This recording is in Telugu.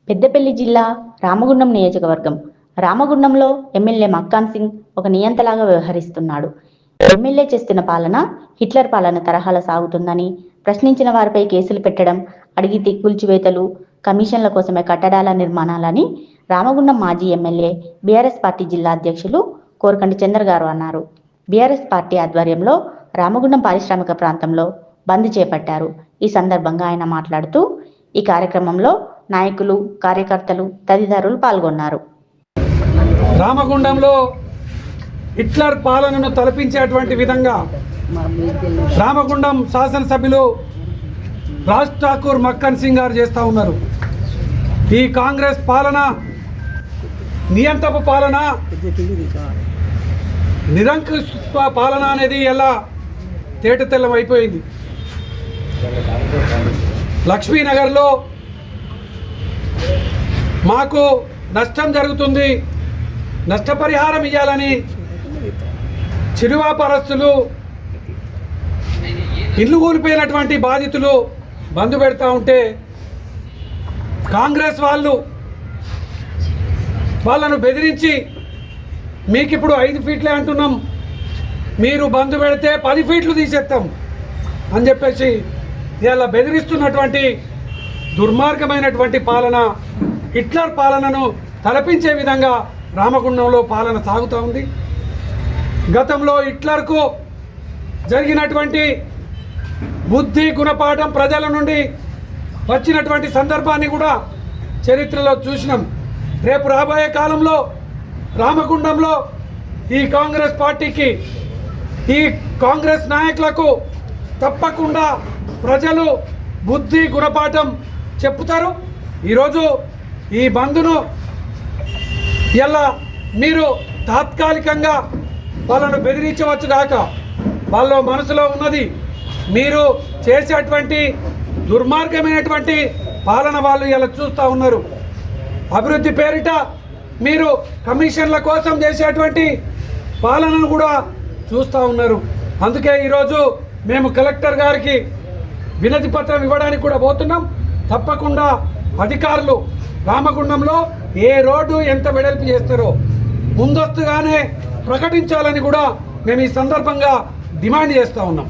పెద్దపల్లి జిల్లా రామగుండం నియోజకవర్గం. రామగుండంలో ఎమ్మెల్యే మక్కాన్ సింగ్ ఒక నియంతలాగా వ్యవహరిస్తున్నాడు. ఎమ్మెల్యే చేస్తున్న పాలన హిట్లర్ పాలన తరహాలో సాగుతుందని, ప్రశ్నించిన వారిపై కేసులు పెట్టడం, అడిగితే కూల్చివేతలు, కమిషన్ల కోసమే కట్టడాల నిర్మాణాలని రామగుండం మాజీ ఎమ్మెల్యే బీఆర్ఎస్ పార్టీ జిల్లా అధ్యక్షులు కోరకంటి చంద్ర గారు అన్నారు. బీఆర్ఎస్ పార్టీ ఆధ్వర్యంలో రామగుండం పారిశ్రామిక ప్రాంతంలో బంద్ చేపట్టారు. ఈ సందర్భంగా ఆయన మాట్లాడుతూ ఈ కార్యక్రమంలో నాయకులు, కార్యకర్తలు తదితరులు పాల్గొన్నారు. రామగుండంలో హిట్లర్ పాలనను తలపించేటువంటి విధంగా రామగుండం శాసనసభ్యులు రాజ్ ఠాకూర్ మక్కన్ సింగ్ గారు చేస్తూ ఉన్నారు. ఈ కాంగ్రెస్ పాలన నియంతపు పాలన, నిరంకుశ పాలన అనేది ఎలా తేటతెల్లం అయిపోయింది. లక్ష్మీనగర్లో మాకు నష్టం జరుగుతుంది, నష్టపరిహారం ఇవ్వాలని చిరు వ్యాపారస్తులు, ఇల్లు కూలిపోయినటువంటి బాధితులు బంద్ పెడతా ఉంటే కాంగ్రెస్ వాళ్ళను బెదిరించి మీకు ఇప్పుడు 5 ఫీట్లే అంటున్నాం, మీరు బంద్ పెడితే 10 ఫీట్లు తీసేస్తాం అని చెప్పేసి ఇలా బెదిరిస్తున్నటువంటి దుర్మార్గమైనటువంటి పాలన, హిట్లర్ పాలనను తలపించే విధంగా రామగుండంలో పాలన సాగుతూ ఉంది. గతంలో హిట్లర్కు జరిగినటువంటి బుద్ధి గుణపాఠం ప్రజల నుండి వచ్చినటువంటి సందర్భాన్ని కూడా చరిత్రలో చూసినాం. రేపు రాబోయే కాలంలో రామగుండంలో ఈ కాంగ్రెస్ పార్టీకి, ఈ కాంగ్రెస్ నాయకులకు తప్పకుండా ప్రజలు బుద్ధి గుణపాఠం చెప్తారు. ఈరోజు ఈ బంద్ను ఇలా మీరు తాత్కాలికంగా వాళ్ళను బెదిరించవచ్చు కాక, వాళ్ళ మనసులో ఉన్నది మీరు చేసేటువంటి దుర్మార్గమైనటువంటి పాలన వాళ్ళు ఇలా చూస్తూ ఉన్నారు. అభివృద్ధి పేరిట మీరు కమిషన్ల కోసం చేసేటువంటి పాలనను కూడా చూస్తూ ఉన్నారు. అందుకే ఈరోజు మేము కలెక్టర్ గారికి వినతి పత్రం ఇవ్వడానికి కూడా పోతున్నాం. తప్పకుండా అధికారులు రామగుండంలో ఏ రోడ్డు ఎంత వెడల్పు చేస్తారో ముందస్తుగానే ప్రకటించాలని కూడా మేము ఈ సందర్భంగా డిమాండ్ చేస్తూ ఉన్నాం.